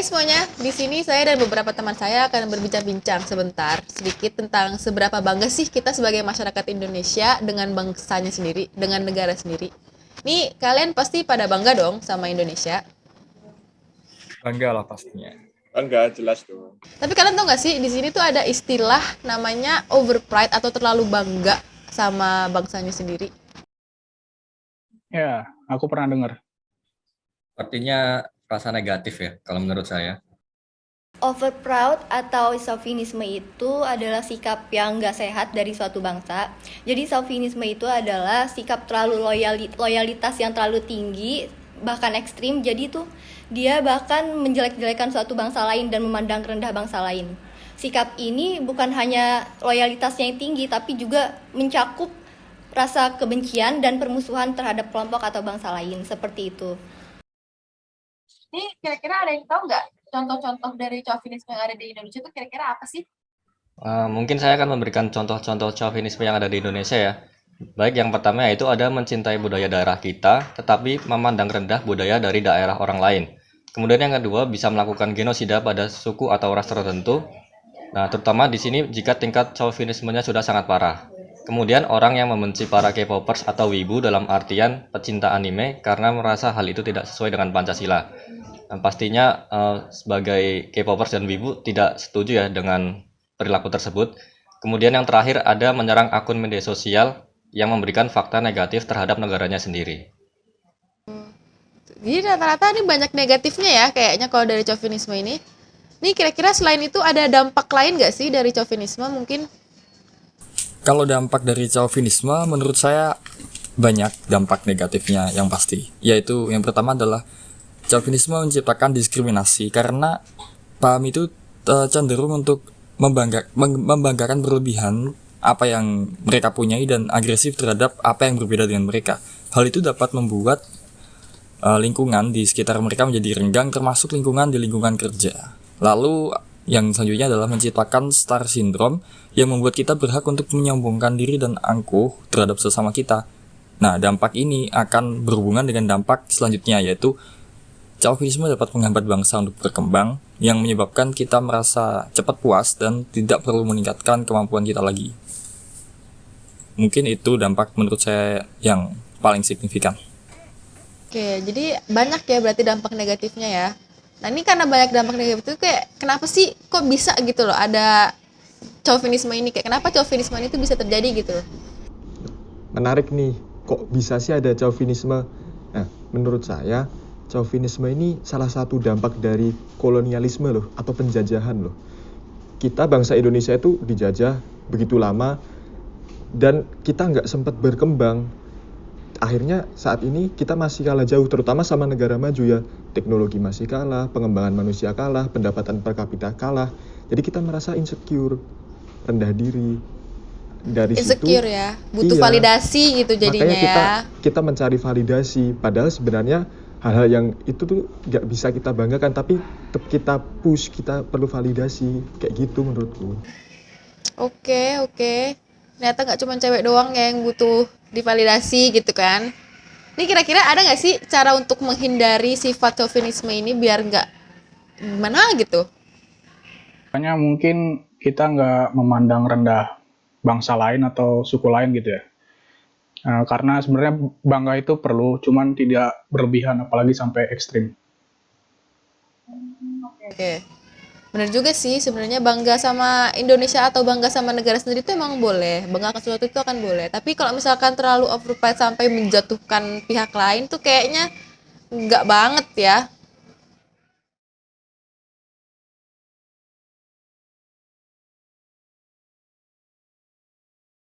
Hai semuanya, di sini saya dan beberapa teman saya akan berbincang-bincang sebentar sedikit tentang seberapa bangga sih kita sebagai masyarakat Indonesia dengan bangsanya sendiri, dengan negara sendiri. Nih, kalian pasti pada bangga dong sama Indonesia. Bangga lah pastinya. Enggak, jelas dong. Tapi kalian tau gak sih, di sini tuh ada istilah namanya overpride atau terlalu bangga sama bangsanya sendiri. Ya, aku pernah dengar. Artinya rasa negatif ya, kalau menurut saya. Overproud atau chauvinisme itu adalah sikap yang nggak sehat dari suatu bangsa. Jadi chauvinisme itu adalah sikap terlalu loyalitas yang terlalu tinggi, bahkan ekstrim. Jadi tuh dia bahkan menjelek-jelekan suatu bangsa lain dan memandang rendah bangsa lain. Sikap ini bukan hanya loyalitasnya yang tinggi, tapi juga mencakup rasa kebencian dan permusuhan terhadap kelompok atau bangsa lain, seperti itu. Ini kira-kira ada yang tahu nggak contoh-contoh dari chauvinisme yang ada di Indonesia itu kira-kira apa sih? Mungkin saya akan memberikan contoh-contoh chauvinisme yang ada di Indonesia ya. Baik, yang pertama yaitu ada mencintai budaya daerah kita, tetapi memandang rendah budaya dari daerah orang lain. Kemudian yang kedua, bisa melakukan genosida pada suku atau ras tertentu. Nah, terutama di sini jika tingkat chauvinismenya sudah sangat parah. Kemudian orang yang membenci para K-popers atau wibu dalam artian pecinta anime karena merasa hal itu tidak sesuai dengan Pancasila. Dan pastinya sebagai K-popers dan wibu tidak setuju ya dengan perilaku tersebut. Kemudian yang terakhir ada menyerang akun media sosial yang memberikan fakta negatif terhadap negaranya sendiri. Jadi rata-rata ini banyak negatifnya ya kayaknya kalau dari chauvinisme ini. Nih kira-kira selain itu ada dampak lain nggak sih dari chauvinisme mungkin? Kalau dampak dari chauvinisme menurut saya banyak dampak negatifnya yang pasti. Yaitu yang pertama adalah chauvinisme menciptakan diskriminasi karena paham itu cenderung untuk membanggakan berlebihan apa yang mereka punyai dan agresif terhadap apa yang berbeda dengan mereka. Hal itu dapat membuat lingkungan di sekitar mereka menjadi renggang, termasuk lingkungan di lingkungan kerja. Lalu yang selanjutnya adalah menciptakan star syndrome yang membuat kita berhak untuk menyombongkan diri dan angkuh terhadap sesama kita. Nah, dampak ini akan berhubungan dengan dampak selanjutnya, yaitu chauvinisme dapat menghambat bangsa untuk berkembang, yang menyebabkan kita merasa cepat puas dan tidak perlu meningkatkan kemampuan kita lagi. Mungkin itu dampak menurut saya yang paling signifikan. Oke, jadi banyak ya berarti dampak negatifnya ya. Nah ini karena banyak dampak negatif itu kayak kenapa sih kok bisa gitu loh ada chauvinisme ini, kayak kenapa chauvinisme ini tuh bisa terjadi gitu loh. Menarik nih, kok bisa sih ada chauvinisme? Nah, menurut saya, chauvinisme ini salah satu dampak dari kolonialisme loh, atau penjajahan loh. Kita bangsa Indonesia itu dijajah begitu lama, dan kita nggak sempat berkembang. Akhirnya saat ini kita masih kalah jauh, terutama sama negara maju ya. Teknologi masih kalah, pengembangan manusia kalah, pendapatan per kapita kalah. Jadi kita merasa insecure, rendah diri. Dari Insecure situ, ya, butuh iya, validasi gitu jadinya makanya ya. kita mencari validasi. Padahal sebenarnya hal-hal yang itu tuh nggak bisa kita banggakan, tapi tetap kita push, kita perlu validasi. Kayak gitu menurutku. Oke. Ternyata nggak cuma cewek doang yang butuh divalidasi gitu kan. Ini kira-kira ada nggak sih cara untuk menghindari sifat chauvinisme ini biar nggak gimana gitu? Makanya mungkin kita nggak memandang rendah bangsa lain atau suku lain gitu ya. Karena sebenarnya bangga itu perlu, cuman tidak berlebihan apalagi sampai ekstrim. Oke. Bener juga sih sebenarnya bangga sama Indonesia atau bangga sama negara sendiri itu emang boleh. Bangga akan sesuatu itu akan boleh. Tapi kalau misalkan terlalu overpride sampai menjatuhkan pihak lain tuh kayaknya nggak banget ya.